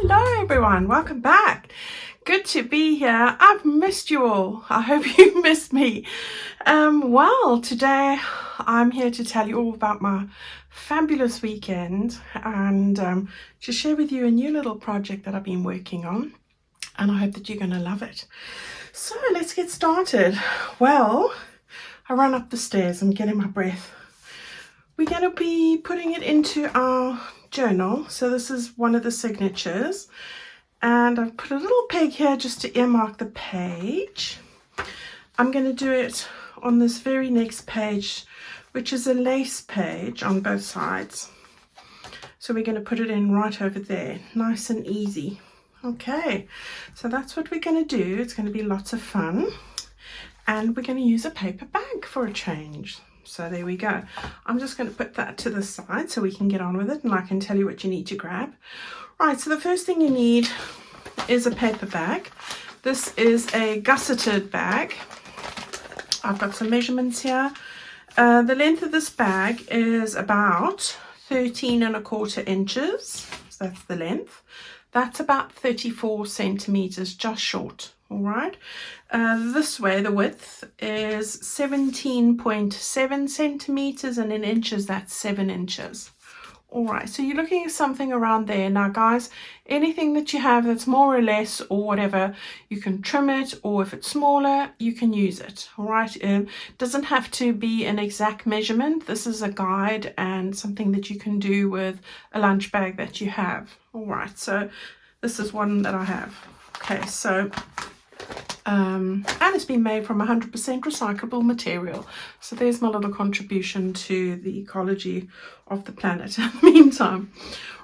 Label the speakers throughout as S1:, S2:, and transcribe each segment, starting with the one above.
S1: Hello everyone, welcome back. Good to be here. I've missed you all. I hope you missed me. Well, today I'm here to tell you all about my fabulous weekend and to share with you a new little project that I've been working on, and I hope that you're going to love it. So let's get started. Well, I run up the stairs, I'm getting my breath. We're going to be putting it into our journal. So this is one of the signatures, and I've put a little peg here just to earmark the page. I'm going to do it on this very next page, which is a lace page on both sides. So we're going to put it in right over there, nice and easy. Okay, so that's what we're going to do. It's going to be lots of fun, and we're going to use a paper bag for a change. So there we go. I'm just going to put that to the side so we can get on with it, and I can tell you what you need to grab. Right, so the first thing you need is a paper bag. This is a gusseted bag. I've got some measurements here. The length of this bag is about 13¼ inches. So that's the length. That's about 34 centimeters, just short. All right, this way the width is 17.7 centimeters, and in inches that's 7 inches. All right, so you're looking at something around there. Now guys, anything that you have that's more or less or whatever, you can trim it, or if it's smaller you can use it. All right, it doesn't have to be an exact measurement. This is a guide and something that you can do with a lunch bag that you have. All right, so this is one that I have. Okay, so and it's been made from 100% recyclable material. So there's my little contribution to the ecology of the planet in the meantime.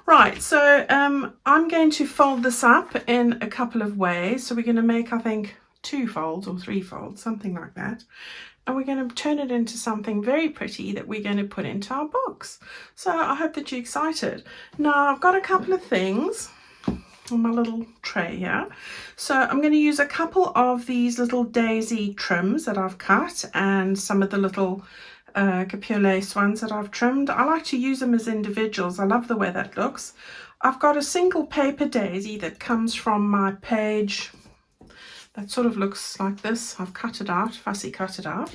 S1: Right, so I'm going to fold this up in a couple of ways. So we're going to make, I think, 2 folds or 3 folds, something like that. And we're going to turn it into something very pretty that we're going to put into our box. So I hope that you're excited. Now I've got a couple of things on my little tray here. So I'm going to use a couple of these little daisy trims that I've cut, and some of the little capure lace ones that I've trimmed. I like to use them as individuals. I love the way that looks. I've got a single paper daisy that comes from my page that sort of looks like this. I've cut it out, fussy cut it out.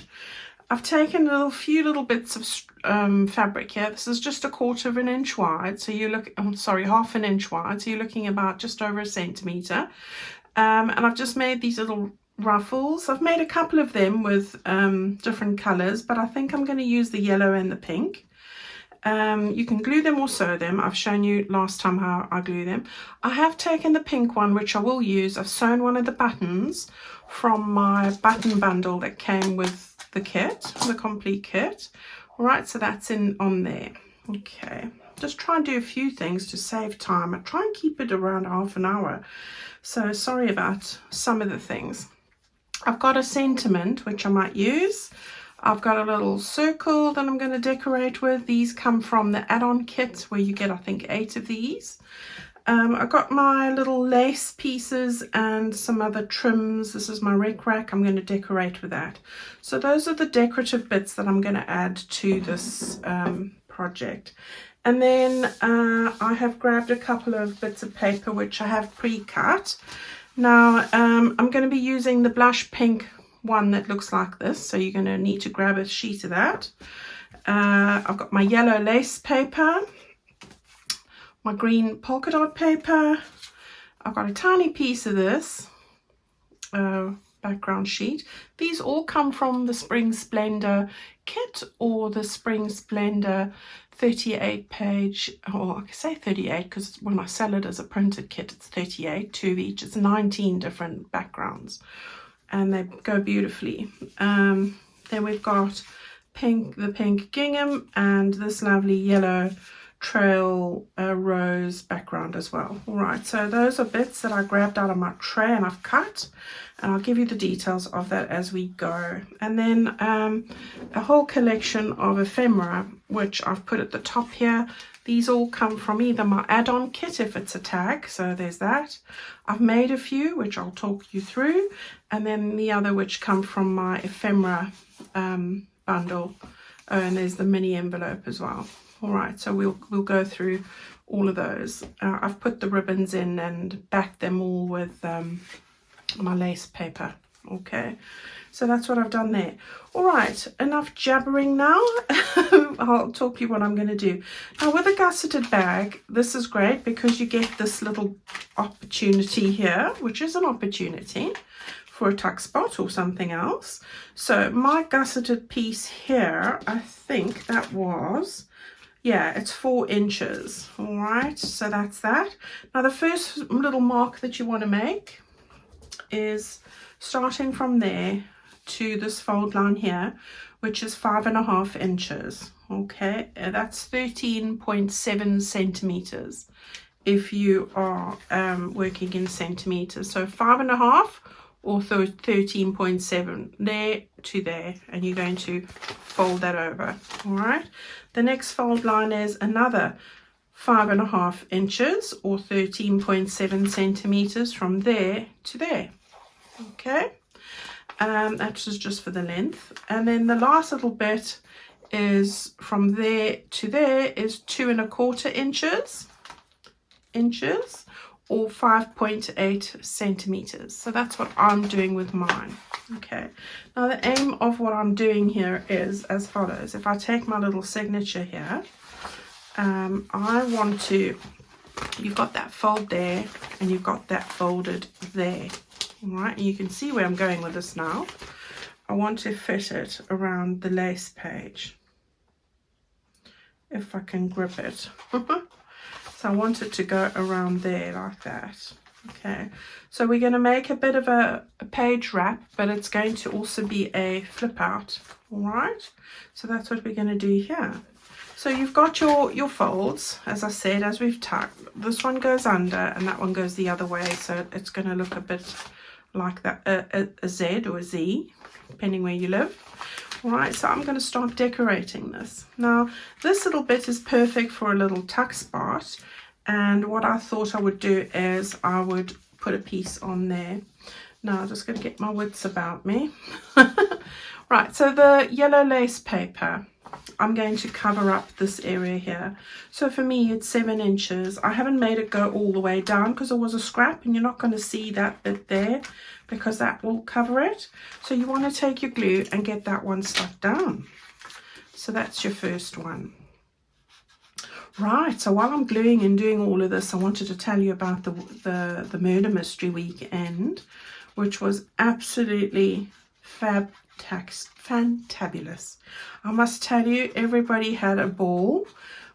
S1: I've taken a few little bits of fabric here. This is just 1/4 inch wide. So you look, I'm sorry, 1/2 inch wide. So you're looking about just over 1 centimeter. And I've just made these little ruffles. I've made a couple of them with different colors, but I think I'm going to use the yellow and the pink. You can glue them or sew them. I've shown you last time how I glue them. I have taken the pink one, which I will use. I've sewn one of the buttons from my button bundle that came with the kit, the complete kit. All right, so that's on there. Okay, just try and do a few things to save time. I try and keep it around half an hour, so sorry about some of the things. I've got a sentiment which I might use. I've got a little circle that I'm going to decorate with. These come from the add-on kit where you get, I think, 8 of these. I've got my little lace pieces and some other trims. This is my rec rack. I'm going to decorate with that. So those are the decorative bits that I'm going to add to this project. And then I have grabbed a couple of bits of paper which I have pre-cut. Now I'm going to be using the blush pink one that looks like this. So you're going to need to grab a sheet of that. I've got my yellow lace paper, my green polka dot paper. I've got a tiny piece of this background sheet. These all come from the Spring Splendor kit or the Spring Splendor 38 page, or I can say 38 because when I sell it as a printed kit it's 38, 2 of each. It's 19 different backgrounds and they go beautifully. Then we've got the pink gingham and this lovely yellow trail rose background as well. All right, so those are bits that I grabbed out of my tray and I've cut, and I'll give you the details of that as we go. And then a whole collection of ephemera which I've put at the top here. These all come from either my add-on kit if it's a tag, so there's that. I've made a few which I'll talk you through, and then the other which come from my ephemera bundle. Oh, and there's the mini envelope as well. All right, so we'll go through all of those. I've put the ribbons in and backed them all with my lace paper. Okay, so that's what I've done there. All right, enough jabbering now. I'll talk to you what I'm going to do. Now with a gusseted bag, this is great because you get this little opportunity here, which is an opportunity for a tuck spot or something else. So my gusseted piece here, I think that was, yeah, it's 4 inches. All right, so that's that. Now the first little mark that you want to make is starting from there to this fold line here, which is 5.5 inches. Okay, that's 13.7 centimeters if you are working in centimeters. So 5.5 or 13.7 there to there, and you're going to fold that over. All right, the next fold line is another 5.5 inches or 13.7 centimeters from there to there. Okay, that's just for the length. And then the last little bit is from there to there is 2.25 inches or 5.8 centimeters. So that's what I'm doing with mine. Okay, now the aim of what I'm doing here is as follows. If I take my little signature here, I want to, you've got that fold there and you've got that folded there. All right, you can see where I'm going with this now. I want to fit it around the lace page, if I can grip it. So I want it to go around there like that. Okay, so we're going to make a bit of a page wrap, but it's going to also be a flip out. All right, so that's what we're going to do here. So you've got your folds, as I said, as we've tucked. This one goes under and that one goes the other way, so it's going to look a bit like that, a Z or a Z, depending where you live. All right, so I'm going to start decorating this. Now, this little bit is perfect for a little tuck spot, and what I thought I would do is I would put a piece on there. Now, I'm just going to get my wits about me. Right, so the yellow lace paper, I'm going to cover up this area here. So for me, it's 7 inches. I haven't made it go all the way down because it was a scrap, and you're not going to see that bit there because that will cover it. So you want to take your glue and get that one stuck down. So that's your first one. Right, so while I'm gluing and doing all of this, I wanted to tell you about the murder mystery weekend, which was absolutely fantabulous. I must tell you, everybody had a ball.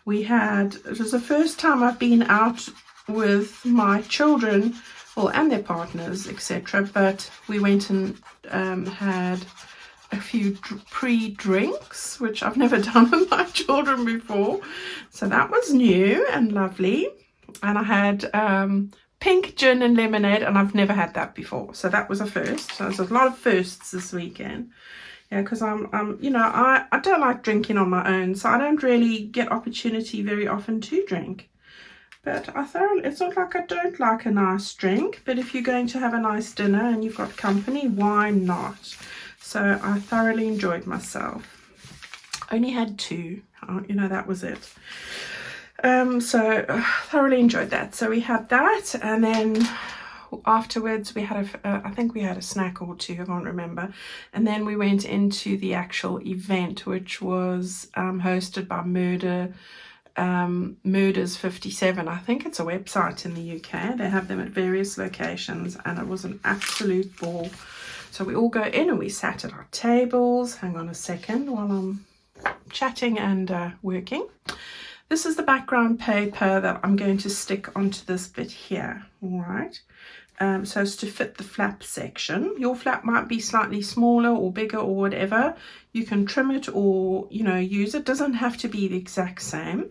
S1: It was the first time I've been out with my children, well, and their partners, etc. But we went and had a few pre-drinks, which I've never done with my children before. So that was new and lovely. And I had pink gin and lemonade, and I've never had that before. So that was a first. So there's a lot of firsts this weekend. Yeah, because I'm you know, I don't like drinking on my own, so I don't really get opportunity very often to drink. But it's not like I don't like a nice drink, but if you're going to have a nice dinner and you've got company, why not? So I thoroughly enjoyed myself. Only had 2, you know, that was it. So thoroughly enjoyed that. So we had that, and then afterwards we had I think we had a snack or 2, I can't remember, and then we went into the actual event, which was hosted by Murders 57. I think it's a website in the UK. They have them at various locations, and it was an absolute ball. So we all go in and we sat at our tables. Hang on a second while I'm chatting and working. This is the background paper that I'm going to stick onto this bit here. All right, so as to fit the flap section. Your flap might be slightly smaller or bigger or whatever. You can trim it or, you know, use it. Doesn't have to be the exact same.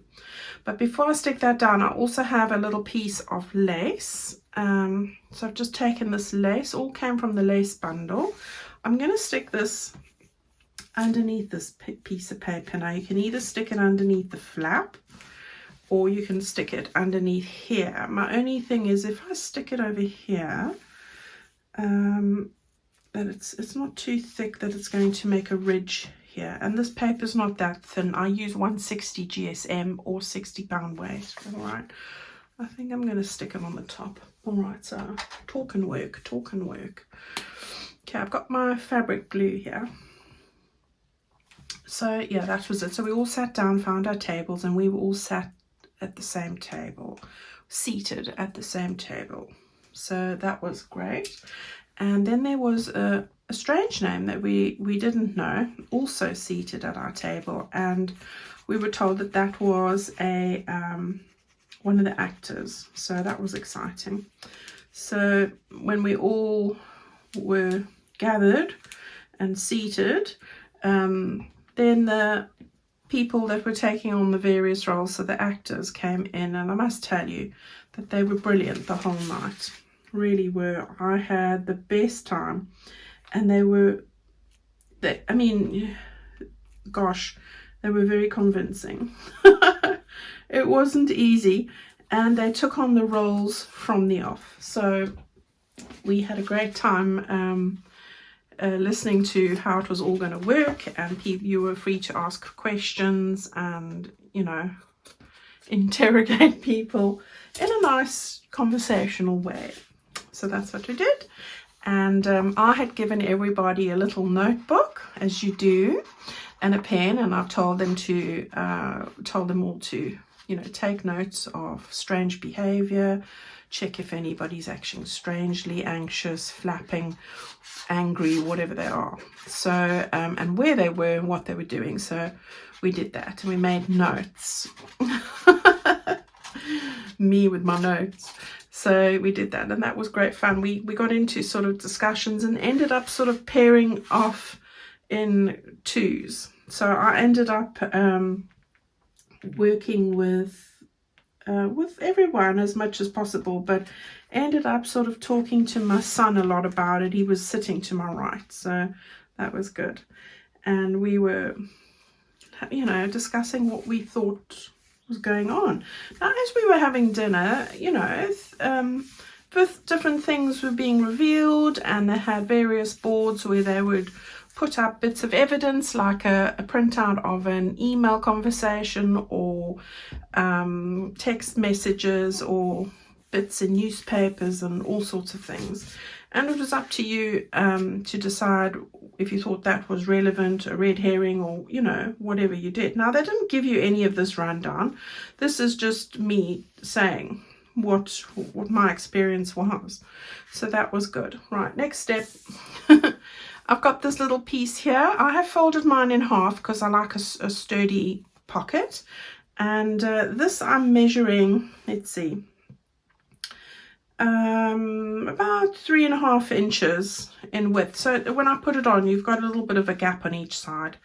S1: But before I stick that down, I also have a little piece of lace. So I've just taken this lace, all came from the lace bundle. I'm going to stick this underneath this piece of paper. Now you can either stick it underneath the flap, or you can stick it underneath here. My only thing is, if I stick it over here, that it's not too thick that it's going to make a ridge here, and this paper's not that thin. I use 160 GSM or 60-pound weight. All right, I think I'm going to stick it on the top. All right, so talk and work. Okay, I've got my fabric glue here. So yeah, that was it. So we all sat down, found our tables, and we were all sat at the same table, seated at the same table. So that was great. And then there was a strange name that we didn't know, also seated at our table, and we were told that that was a one of the actors. So that was exciting. So when we all were gathered and seated, then the people that were taking on the various roles, so the actors, came in, and I must tell you that they were brilliant the whole night. Really were. I had the best time, and they were, I mean, gosh, they were very convincing. It wasn't easy, and they took on the roles from the off. So we had a great time listening to how it was all going to work, and you were free to ask questions and, you know, interrogate people in a nice conversational way. So that's what we did. And I had given everybody a little notebook, as you do, and a pen, and I've told them all to, you know, take notes of strange behavior, check if anybody's acting strangely, anxious, flapping, angry, whatever they are. So and where they were and what they were doing. So we did that, and we made notes. Me with my notes. So we did that, and that was great fun. We got into sort of discussions and ended up sort of pairing off in twos. So I ended up working with everyone as much as possible, but ended up sort of talking to my son a lot about it. He was sitting to my right, so that was good. And we were, you know, discussing what we thought was going on. Now, as we were having dinner, you know, different things were being revealed, and they had various boards where they would put up bits of evidence, like a printout of an email conversation, or text messages, or bits in newspapers, and all sorts of things. And it was up to you to decide if you thought that was relevant, a red herring, or, you know, whatever you did. Now, they didn't give you any of this rundown. This is just me saying what my experience was. So that was good. Right, next step. I've got this little piece here. I have folded mine in half because I like a sturdy pocket. And this I'm measuring, let's see, about 3.5 inches in width. So when I put it on, you've got a little bit of a gap on each side.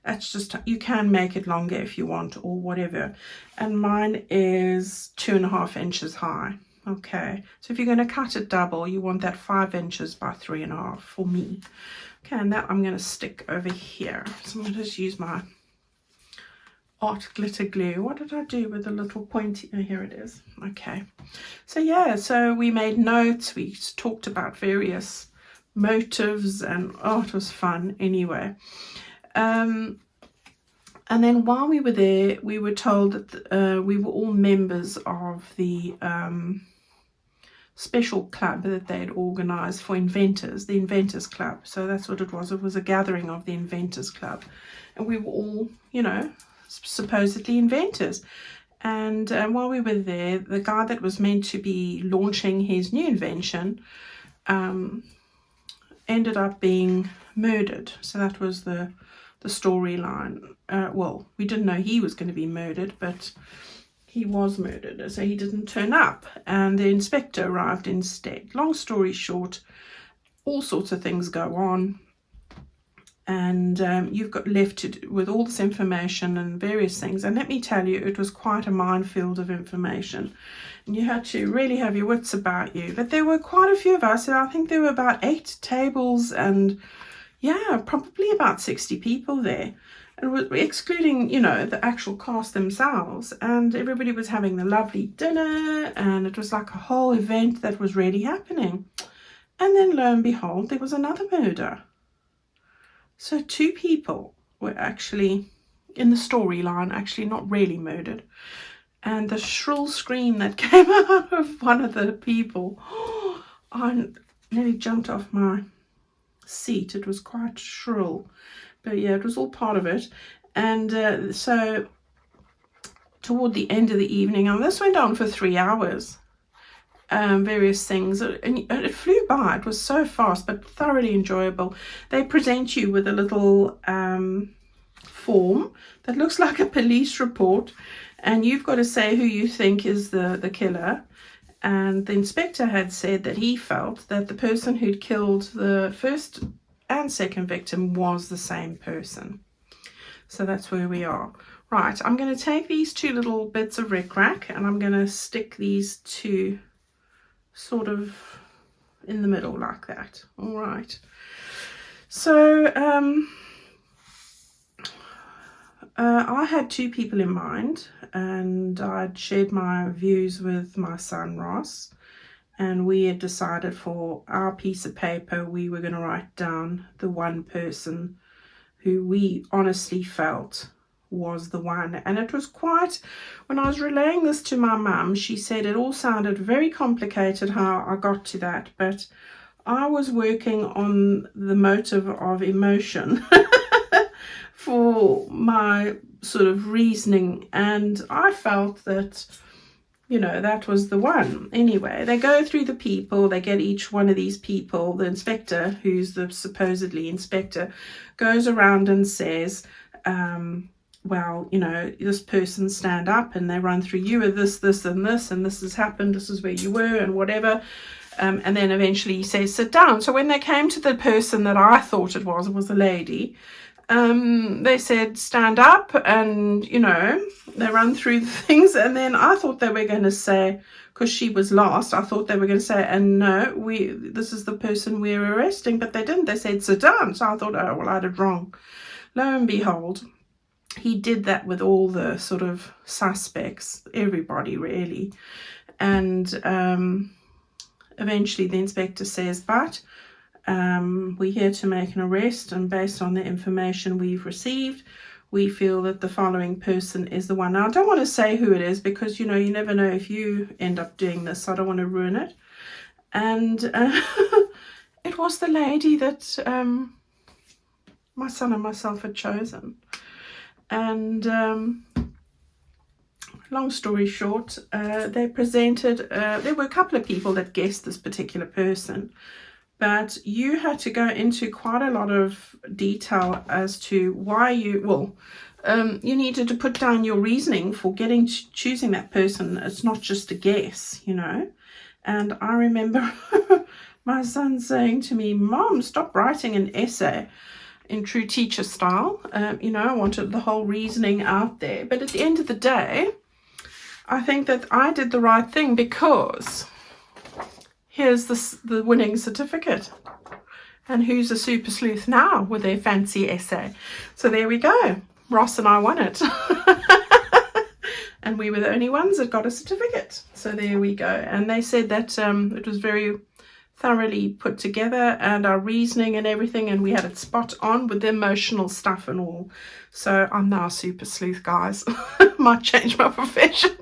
S1: That's just, you can make it longer if you want, or whatever. And mine is 2.5 inches high. Okay, so if you're going to cut it double, you want that 5 inches by 3.5 for me. Okay, and that I'm going to stick over here. So I'm going to just use my art glitter glue. What did I do with the little pointy? Oh, here it is. Okay, so yeah, so we made notes. We talked about various motives, and oh, it was fun anyway. And then while we were there, we were told that we were all members of the special club that they had organized for inventors, the Inventors Club. So that's what it was. It was a gathering of the Inventors Club, and we were all, you know, supposedly inventors. And while we were there, the guy that was meant to be launching his new invention ended up being murdered. So that was the storyline. Well, we didn't know he was going to be murdered, but he was murdered, so he didn't turn up, and the inspector arrived instead. Long story short, all sorts of things go on, and you've got left with all this information and various things. And let me tell you, it was quite a minefield of information, and you had to really have your wits about you. But there were quite a few of us. I think there were about 8 tables, and yeah, probably about 60 people there. And was excluding, you know, the actual cast themselves, and everybody was having the lovely dinner, and it was like a whole event that was really happening. And then lo and behold, there was another murder. So 2 people were actually in the storyline, actually not really murdered. And the shrill scream that came out of one of the people, I nearly jumped off my seat. It was quite shrill, but yeah, it was all part of it. And so toward the end of the evening, and this went on for 3 hours, various things, and it flew by. It was so fast, but thoroughly enjoyable. They present you with a little form that looks like a police report, and you've got to say who you think is the killer. And the inspector had said that he felt that the person who'd killed the first and second victim was the same person. So that's where we are. Right, I'm going to take these 2 little bits of rickrack and I'm going to stick these 2 sort of in the middle like that. All right. So I had 2 people in mind, and I'd shared my views with my son Ross, and we had decided for our piece of paper we were going to write down the one person who we honestly felt was the one. And it was quite, when I was relaying this to my mum, she said it all sounded very complicated how I got to that, but I was working on the motive of emotion for my sort of reasoning, and I felt that, you know, that was the one. Anyway, they go through the people, they get each one of these people. The inspector, who's the supposedly inspector, goes around and says, well, you know, this person stand up, and they run through you with this, this, and this has happened, this is where you were, and whatever. And then eventually he says, sit down. So when they came to the person that I thought it was a lady, they said, stand up, and, you know, they run through the things. And then I thought they were going to say, because she was last, I thought they were going to say, and no, this is the person we're arresting, but they didn't. They said, sit down. So I thought, oh, well, I did wrong. Lo and behold, he did that with all the sort of suspects, everybody really. And eventually the inspector says, but we're here to make an arrest, and based on the information we've received, we feel that the following person is the one. Now, I don't want to say who it is, because, you know, you never know if you end up doing this, so I don't want to ruin it. And it was the lady that my son and myself had chosen. And long story short, they presented, there were a couple of people that guessed this particular person, but you had to go into quite a lot of detail as to why you needed to put down your reasoning for choosing that person. It's not just a guess, you know. And I remember my son saying to me, Mom, stop writing an essay in true teacher style. You know, I wanted the whole reasoning out there. But at the end of the day, I think that I did the right thing, because here's the winning certificate. And who's a super sleuth now with their fancy essay? So there we go. Ross and I won it. And we were the only ones that got a certificate. So there we go. And they said that it was very thoroughly put together, and our reasoning and everything, and we had it spot on with the emotional stuff and all. So I'm now a super sleuth, guys. Might change my profession.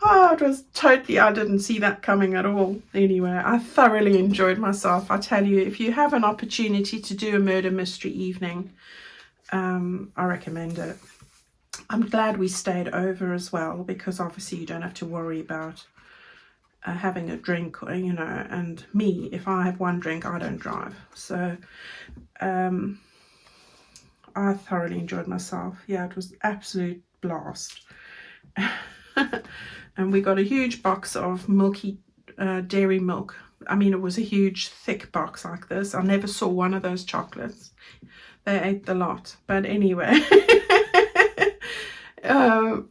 S1: Oh, it was totally, I didn't see that coming at all. Anyway, I thoroughly enjoyed myself. I tell you, if you have an opportunity to do a murder mystery evening, I recommend it. I'm glad we stayed over as well, because obviously you don't have to worry about having a drink, you know. And me, if I have one drink, I don't drive. So I thoroughly enjoyed myself. Yeah, it was absolute blast. And we got a huge box of milky dairy milk. I mean, it was a huge thick box like this. I never saw one of those chocolates. They ate the lot. But anyway, and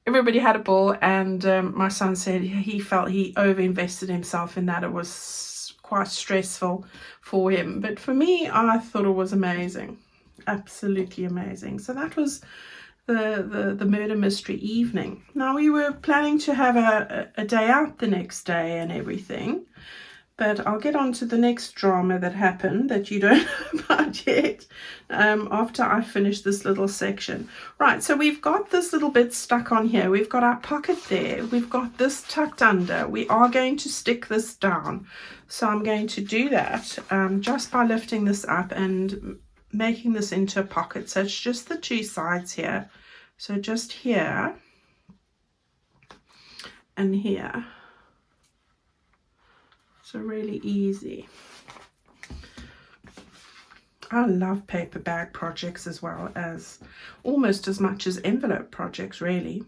S1: everybody had a ball, and my son said he felt he overinvested himself in that. It was quite stressful for him, but for me, I thought it was amazing, absolutely amazing. So that was the murder mystery evening. Now, we were planning to have a day out the next day and everything, But I'll get on to the next drama that happened that you don't know about yet after I finish this little section. Right, so we've got this little bit stuck on here. We've got our pocket there. We've got this tucked under. We are going to stick this down. So I'm going to do that just by lifting this up and making this into a pocket. So it's just the two sides here. So just here and here. So really easy. I love paper bag projects as well as almost as much as envelope projects, really.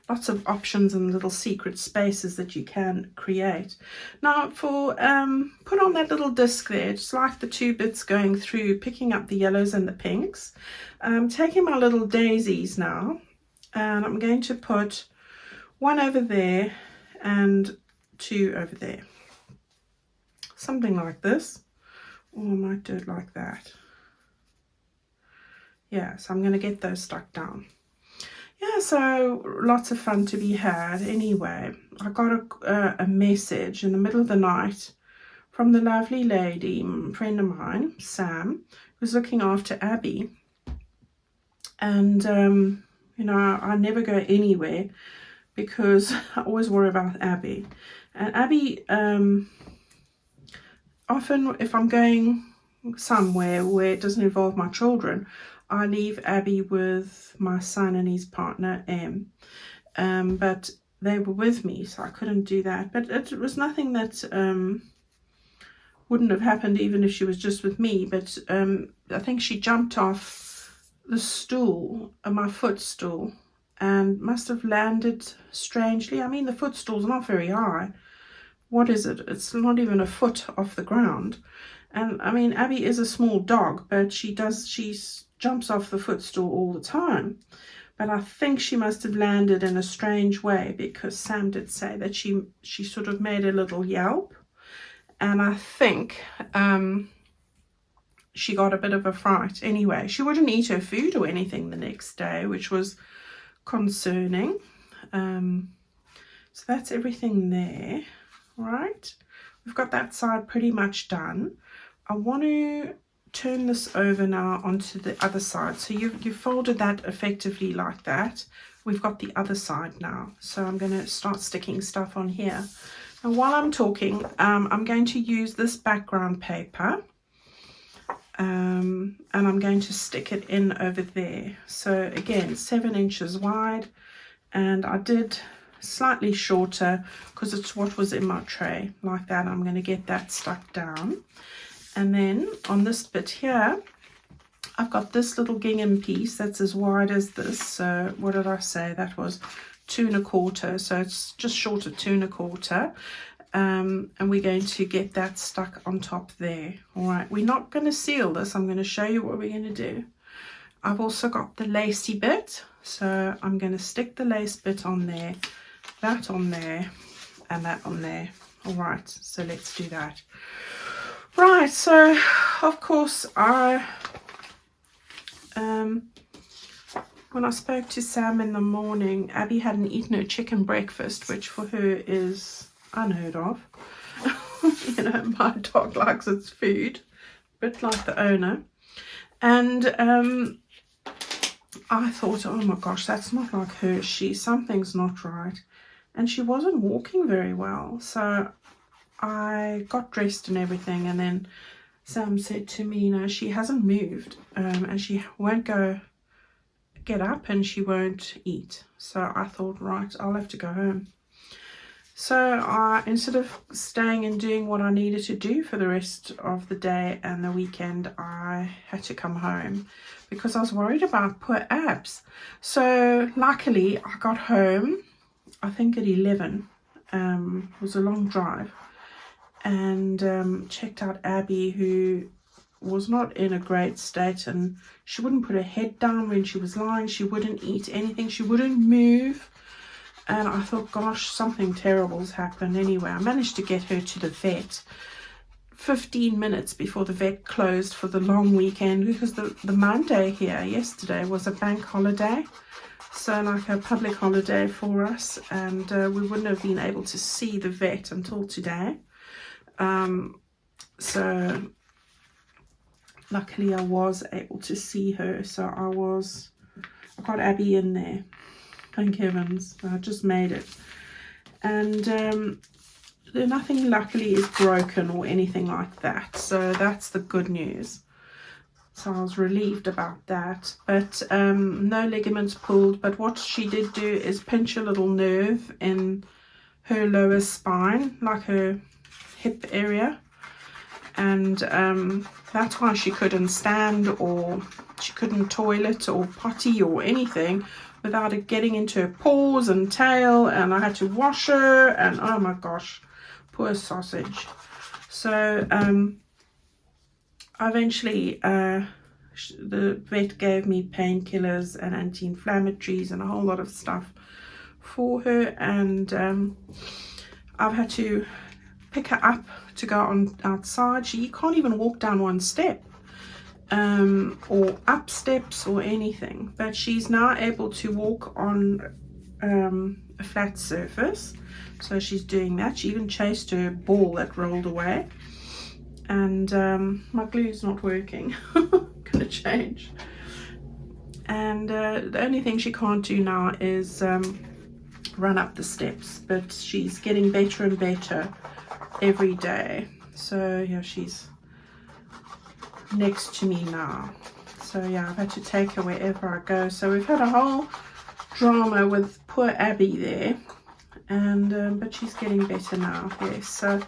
S1: Lots of options and little secret spaces that you can create. Now for put on that little disc there, just like the two bits going through, picking up the yellows and the pinks. Taking my little daisies now, and I'm going to put one over there and two over there, something like this, or I might do it like that. Yeah, so I'm going to get those stuck down. Yeah, so lots of fun to be had. Anyway, I got a message in the middle of the night from the lovely lady, friend of mine, Sam, who's looking after Abby. And you know, I never go anywhere because I always worry about Abby. And Abby, often if I'm going somewhere where it doesn't involve my children, I leave Abby with my son and his partner, Em. But they were with me, so I couldn't do that. But it was nothing that wouldn't have happened even if she was just with me. But I think she jumped off the stool, my footstool, and must have landed strangely. I mean, the footstool's not very high. What is it? It's not even a foot off the ground. And I mean, Abby is a small dog, but she jumps off the footstool all the time. But I think she must have landed in a strange way, because Sam did say that she sort of made a little yelp. And I think she got a bit of a fright. Anyway, she wouldn't eat her food or anything the next day, which was concerning. So that's everything there. Right, we've got that side pretty much done. I want to turn this over now onto the other side. So you've folded that effectively like that. We've got the other side now. So I'm going to start sticking stuff on here. And while I'm talking, I'm going to use this background paper. And I'm going to stick it in over there. So again, 7 inches wide. And I did slightly shorter because it's what was in my tray, like that. I'm going to get that stuck down, and then on this bit here I've got this little gingham piece that's as wide as this. So what did I say, that was 2 1/4, so it's just short of 2 1/4. And we're going to get that stuck on top there. All right, we're not going to seal this. I'm going to show you what we're going to do. I've also got the lacy bit, so I'm going to stick the lace bit on there, that on there, and that on there. All right, so let's do that. Right, so of course when I spoke to Sam in the morning, Abby hadn't eaten her chicken breakfast, which for her is unheard of. You know, my dog likes its food, a bit like the owner. And I thought, oh my gosh, that's not like her. Something's not right. And she wasn't walking very well. So I got dressed and everything, and then Sam said to me, you know, she hasn't moved, and she won't get up, and she won't eat. So I thought, right, I'll have to go home. So instead of staying and doing what I needed to do for the rest of the day and the weekend, I had to come home because I was worried about poor Abs. So luckily I got home, I think at 11. It was a long drive, and checked out Abby, who was not in a great state, and she wouldn't put her head down when she was lying. She wouldn't eat anything. She wouldn't move. And I thought, gosh, something terrible's happened. Anyway, I managed to get her to the vet 15 minutes before the vet closed for the long weekend, because the Monday here yesterday was a bank holiday. So like a public holiday for us, and we wouldn't have been able to see the vet until today. So luckily I was able to see her. So I got Abby in there. Thank heavens, I just made it. And nothing luckily is broken or anything like that. So that's the good news. So I was relieved about that. But no ligaments pulled. But what she did do is pinch a little nerve in her lower spine, like her hip area. And that's why she couldn't stand, or she couldn't toilet or potty or anything without it getting into her paws and tail, and I had to wash her, and oh my gosh, poor sausage. So eventually the vet gave me painkillers and anti-inflammatories and a whole lot of stuff for her, and I've had to pick her up to go on outside. She can't even walk down one step or up steps or anything, but she's now able to walk on a flat surface, so she's doing that. She even chased her ball that rolled away. And my glue's not working. Gonna change. And the only thing she can't do now is run up the steps, but she's getting better and better every day. So yeah, she's next to me now. So yeah, I've had to take her wherever I go. So we've had a whole drama with poor Abby there, and but she's getting better now. Yes. So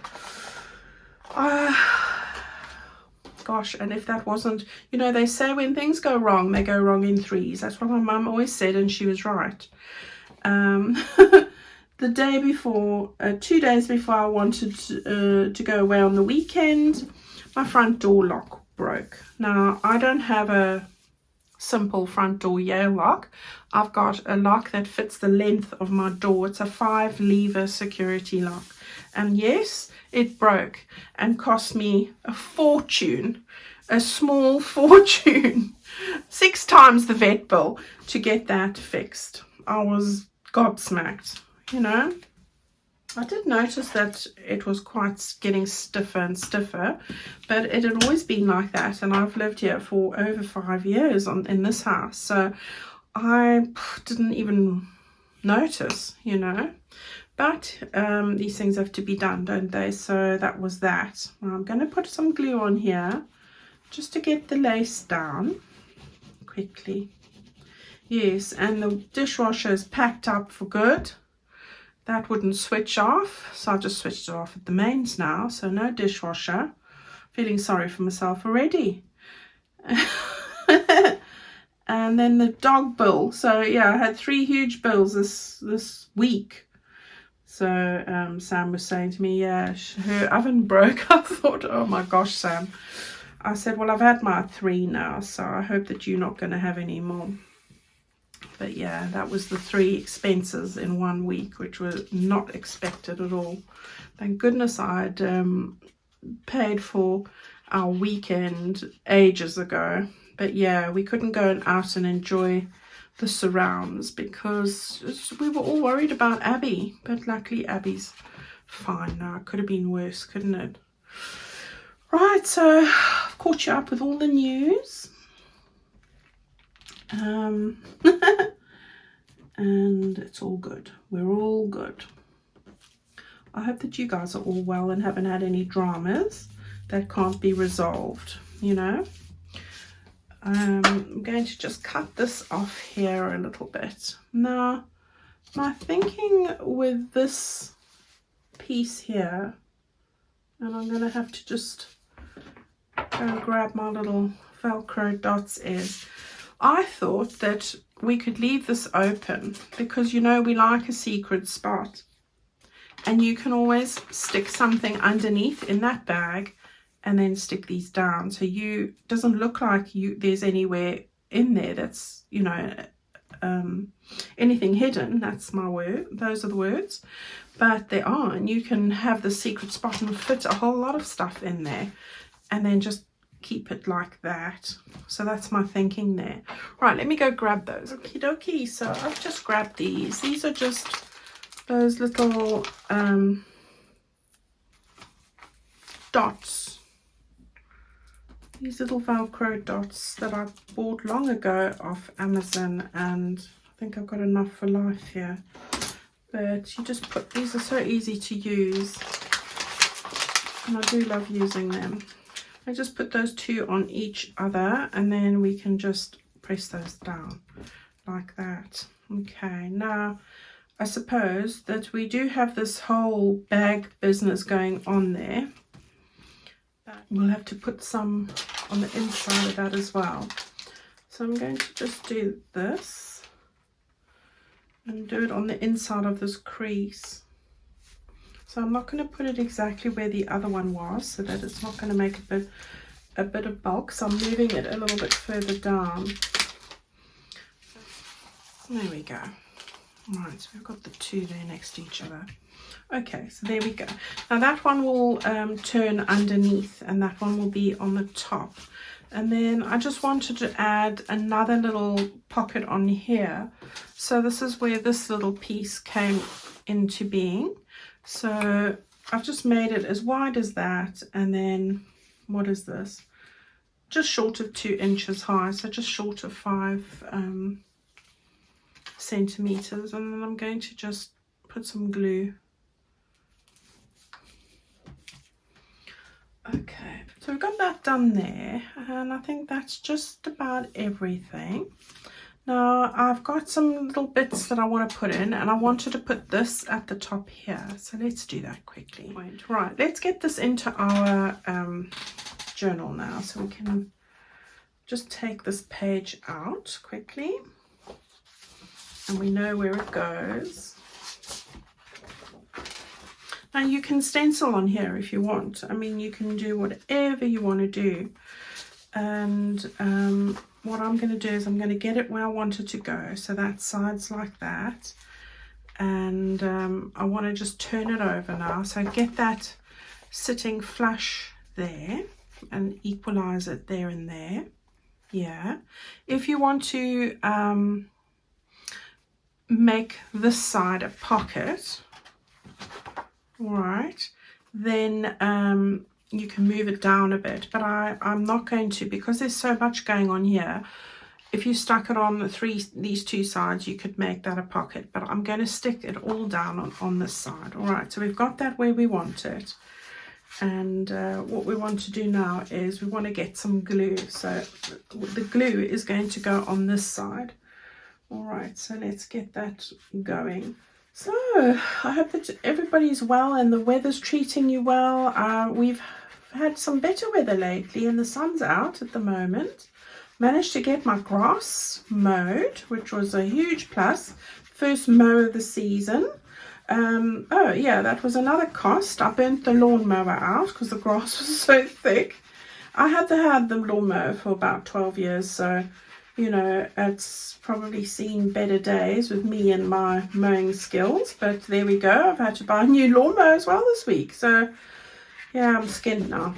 S1: gosh, and if that wasn't, you know, they say when things go wrong, they go wrong in threes. That's what my mum always said, and she was right. The day before, 2 days before I wanted to go away on the weekend, my front door lock broke. Now, I don't have a simple front door Yale lock. I've got a lock that fits the length of my door. It's a 5-lever security lock. And yes, it broke and cost me a fortune, a small fortune, 6 times the vet bill to get that fixed. I was gobsmacked, you know. I did notice that it was quite getting stiffer and stiffer, but it had always been like that, and I've lived here for over 5 years in this house, so I didn't even notice, you know. But these things have to be done, don't they? So that was that. Now I'm going to put some glue on here just to get the lace down quickly. Yes, and the dishwasher is packed up for good. That wouldn't switch off, so I've just switched it off at the mains now, so no dishwasher. Feeling sorry for myself already. And then the dog bill. So yeah, I had 3 huge bills this week. So Sam was saying to me, yeah, her oven broke. I thought, oh my gosh, Sam. I said, well, I've had my 3 now, so I hope that you're not going to have any more. But yeah, that was the 3 expenses in 1 week, which were not expected at all. Thank goodness I'd paid for our weekend ages ago. But yeah, we couldn't go out and enjoy the surrounds because we were all worried about Abby. But luckily Abby's fine now. It could have been worse, couldn't it? Right, so I've caught you up with all the news. And it's all good. We're all good. I hope that you guys are all well and haven't had any dramas that can't be resolved, you know. I'm going to just cut this off here a little bit. Now, my thinking with this piece here, and I'm going to have to just go and grab my little Velcro dots, is I thought that we could leave this open because, you know, we like a secret spot, and you can always stick something underneath in that bag and then stick these down, so you doesn't look like there's anywhere in there that's, you know, anything hidden. That's my word, those are the words, but they are, and you can have the secret spot and fit a whole lot of stuff in there, and then just keep it like that. So that's my thinking there. Right, let me go grab those. Okie dokie. So I've just grabbed these. These are just those little dots. These little Velcro dots that I bought long ago off Amazon, and I think I've got enough for life here. But you just put, these are so easy to use, and I do love using them. I just put those two on each other, and then we can just press those down like that. Okay, now I suppose that we do have this whole bag business going on there. We'll have to put some on the inside of that as well. So I'm going to just do this and do it on the inside of this crease. So I'm not going to put it exactly where the other one was, so that it's not going to make a bit of bulk. So I'm moving it a little bit further down. There we go. Right, so we've got the two there next to each other. Okay, so there we go. Now that one will turn underneath, and that one will be on the top. And then I just wanted to add another little pocket on here. So this is where this little piece came into being. So I've just made it as wide as that, and then what is this? Just short of 2 inches high, so just short of 5 centimeters. And then I'm going to just put some glue. Okay, so we've got that done there, and I think that's just about everything. Now I've got some little bits that I want to put in, and I wanted to put this at the top here, so let's do that quickly. Right, let's get this into our journal now, so we can just take this page out quickly, and we know where it goes. Now you can stencil on here if you want. I mean, you can do whatever you want to do. And what I'm going to do is I'm going to get it where I want it to go. So that side's like that. And I want to just turn it over now. So get that sitting flush there and equalize it there and there. Yeah. If you want to make this side a pocket, right, then you can move it down a bit, but I'm not going to, because there's so much going on here. If you stuck it on these two sides, you could make that a pocket, but I'm going to stick it all down on this side. All right, so we've got that where we want it, and what we want to do now is we want to get some glue. So the glue is going to go on this side. All right, so let's get that going. So I hope that everybody's well and the weather's treating you well. We've had some better weather lately, and the sun's out at the moment. Managed to get my grass mowed, which was a huge plus. First mow of the season. Oh yeah, that was another cost. I burnt the lawnmower out because the grass was so thick. I had the lawnmower for about 12 years, so you know, it's probably seen better days with me and my mowing skills, but there we go. I've had to buy a new lawnmower as well this week, so yeah, I'm skinned now.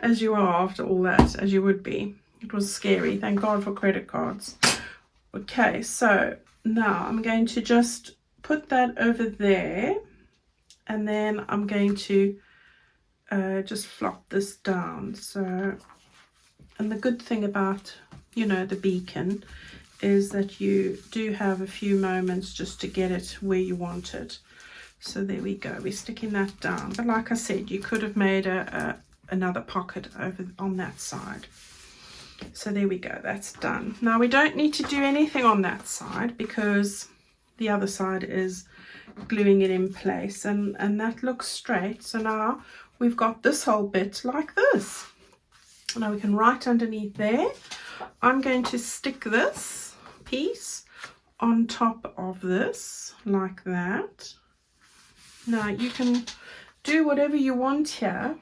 S1: As you are after all that, as you would be. It was scary. Thank God for credit cards. Okay, so now I'm going to just put that over there, and then I'm going to just flop this down. So, and the good thing about, you know, the beacon is that you do have a few moments just to get it where you want it. So there we go, we're sticking that down. But like I said, you could have made another pocket over on that side. So there we go, that's done. Now we don't need to do anything on that side because the other side is gluing it in place, and that looks straight. So now we've got this whole bit like this. Now we can write underneath there. I'm going to stick this piece on top of this like that. Now you can do whatever you want here.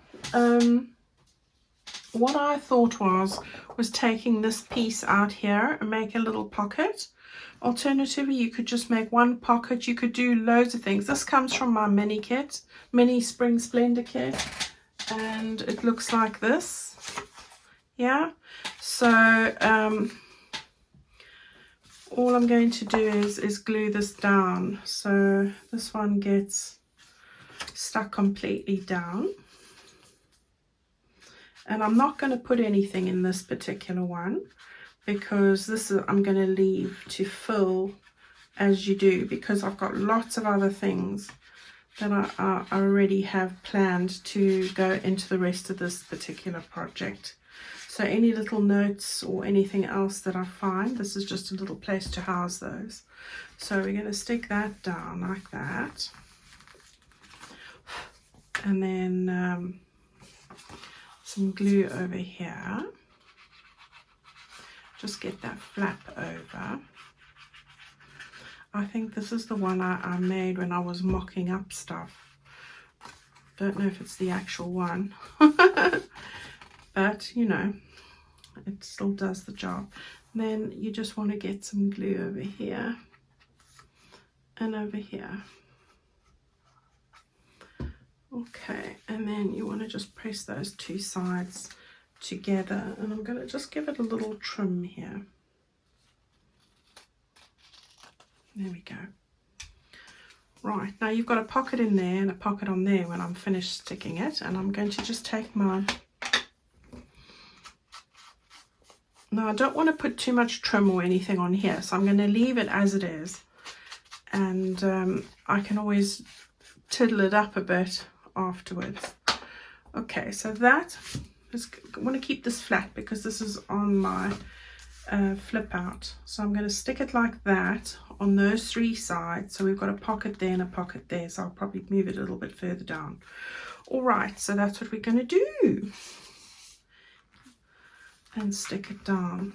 S1: What I thought was taking this piece out here and make a little pocket. Alternatively, you could just make one pocket. You could do loads of things. This comes from my mini kit, mini Spring Splendor kit. and it looks like this. Yeah, so all I'm going to do is glue this down, so this one gets stuck completely down. And I'm not going to put anything in this particular one, because this is, I'm going to leave to fill as you do, because I've got lots of other things that I already have planned to go into the rest of this particular project. So any little notes or anything else that I find, this is just a little place to house those. So we're going to stick that down like that, and then some glue over here. Just get that flap over. I think this is the one I made when I was mocking up stuff. Don't know if it's the actual one. But, you know, it still does the job. Then you just want to get some glue over here and over here. Okay, and then you want to just press those two sides together, and I'm going to just give it a little trim here. There we go. Right, now you've got a pocket in there and a pocket on there when I'm finished sticking it, and I'm going to just take my... Now I don't want to put too much trim or anything on here, so I'm going to leave it as it is, and I can always tiddle it up a bit afterwards. Okay, so that is, I want to keep this flat because this is on my flip out, so I'm going to stick it like that on those three sides. So we've got a pocket there and a pocket there, so I'll probably move it a little bit further down. All right, so that's what we're going to do, and stick it down.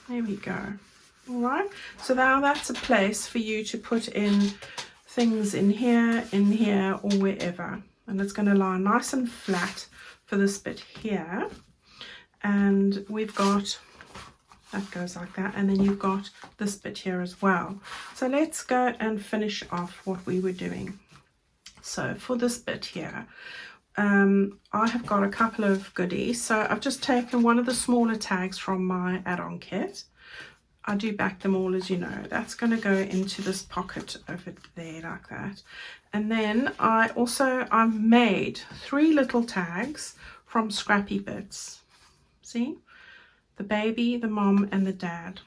S1: There we go. All right, so now that's a place for you to put in things in here, or wherever, and it's going to lie nice and flat for this bit here. And we've got, that goes like that, and then you've got this bit here as well. So let's go and finish off what we were doing. So for this bit here, I have got a couple of goodies. So I've just taken one of the smaller tags from my add-on kit. I do back them all, as you know. That's going to go into this pocket over there like that. And then I've made 3 little tags from scrappy bits. See, the baby, the mom, and the dad.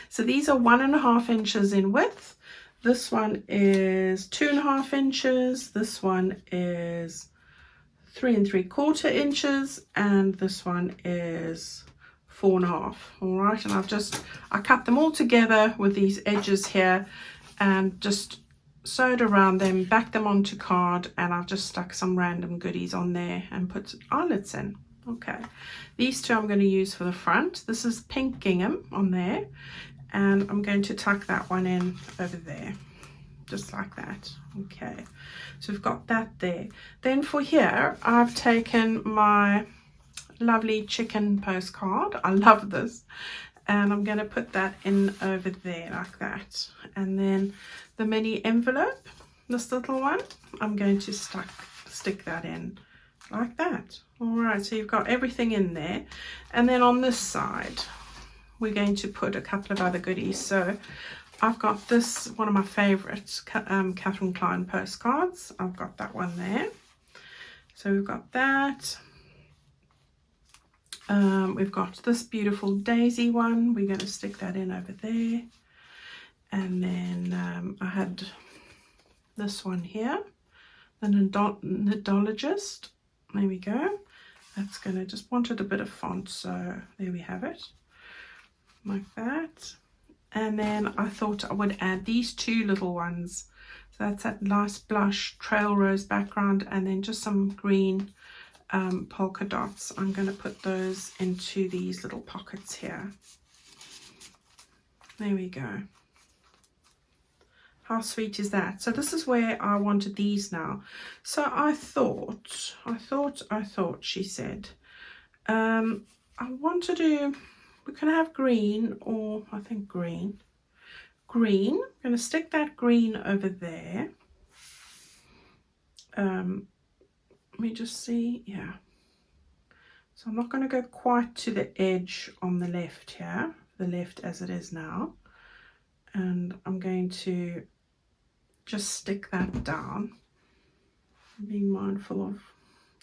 S1: So these are 1.5 inches in width. This one is 2.5 inches. This one is 3 3/4 inches, and this one is 4.5. All right, and I cut them all together with these edges here, and just sewed around them, backed them onto card, and I've just stuck some random goodies on there and put eyelets in. Okay, these two I'm going to use for the front. This is pink gingham on there, and I'm going to tuck that one in over there, just like that. Okay, so we've got that there. Then for here, I've taken my lovely chicken postcard. I love this, and I'm going to put that in over there like that. And then the mini envelope, this little one, I'm going to stick that in like that. All right, so you've got everything in there. And then on this side, we're going to put a couple of other goodies. So I've got this, one of my favorites, Catherine Klein postcards. I've got that one there. So we've got that. We've got this beautiful daisy one. We're going to stick that in over there. And then I had this one here, the Nidologist. There we go. That's going to, just wanted a bit of font, so there we have it, like that. And then I thought I would add these 2 little ones. So that's that nice blush trail rose background, and then just some green polka dots. I'm going to put those into these little pockets here. There we go. How sweet is that? So this is where I wanted these now. So I thought, she said, I want to do, we can have green, or I think green. I'm going to stick that green over there. let me just see, yeah. So I'm not going to go quite to the edge on the left here, the left as it is now. And I'm going to just stick that down, being mindful of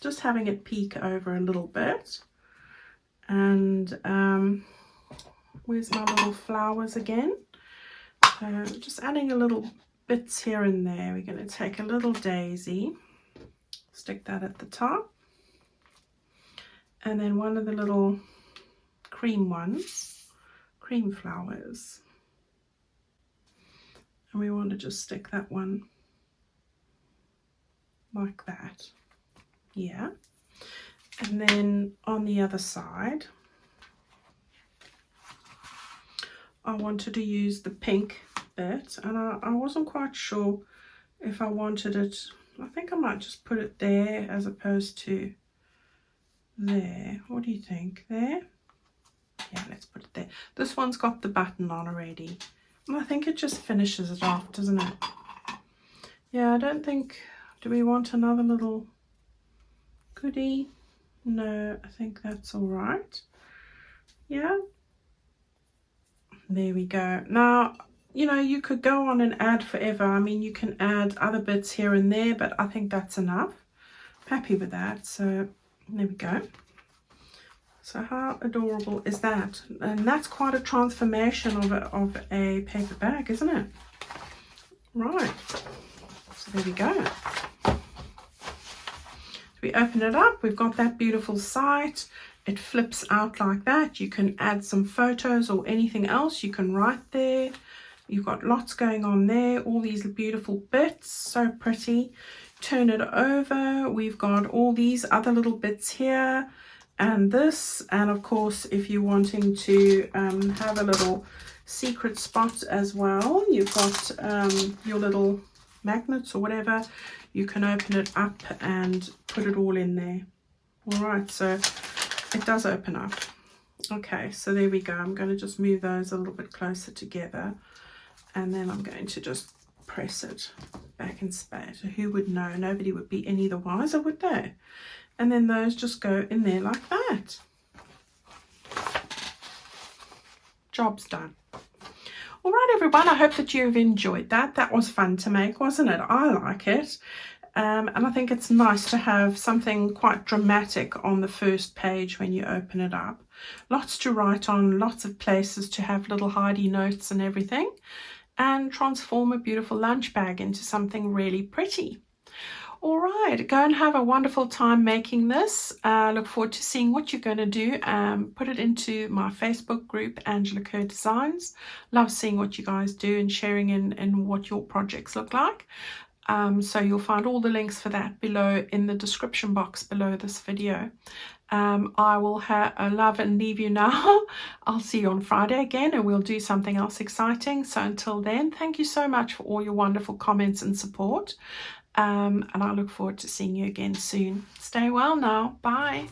S1: just having it peek over a little bit. And where's my little flowers again? Just adding a little bits here and there. We're going to take a little daisy, stick that at the top, and then one of the little cream ones, cream flowers, and we want to just stick that one like that, yeah. And then on the other side, I wanted to use the pink bit, and I wasn't quite sure if I wanted it. I think I might just put it there as opposed to there. What do you think? There? Yeah, let's put it there. This one's got the button on already, and I think it just finishes it off, doesn't it? Yeah, I don't think, do we want another little goodie? No, I think that's all right. Yeah, there we go. Now, you know, you could go on and add forever. I mean, you can add other bits here and there, but I think that's enough. I'm happy with that. So there we go. So how adorable is that? And that's quite a transformation of a paper bag, isn't it? Right, so there we go. We open it up, we've got that beautiful site. It flips out like that. You can add some photos or anything else. You can write there. You've got lots going on there. All these beautiful bits, so pretty. Turn it over. We've got all these other little bits here and this. And of course, if you're wanting to have a little secret spot as well, you've got your little magnets or whatever. You can open it up and put it all in there. All right, so it does open up. Okay, so there we go. I'm going to just move those a little bit closer together, and then I'm going to just press it back in space. Who would know? Nobody would be any the wiser, would they? And then those just go in there like that. Job's done. All right, everyone, I hope that you've enjoyed that. That was fun to make, wasn't it? I like it. And I think it's nice to have something quite dramatic on the first page when you open it up. Lots to write on, lots of places to have little hidey notes and everything, and transform a beautiful lunch bag into something really pretty. All right, go and have a wonderful time making this. Look forward to seeing what you're going to do. Put it into my Facebook group, Angela Kerr Designs. Love seeing what you guys do and sharing in what your projects look like. So you'll find all the links for that below in the description box below this video. I will love and leave you now. I'll see you on Friday again, and we'll do something else exciting. So until then, thank you so much for all your wonderful comments and support. And I look forward to seeing you again soon. Stay well now. Bye.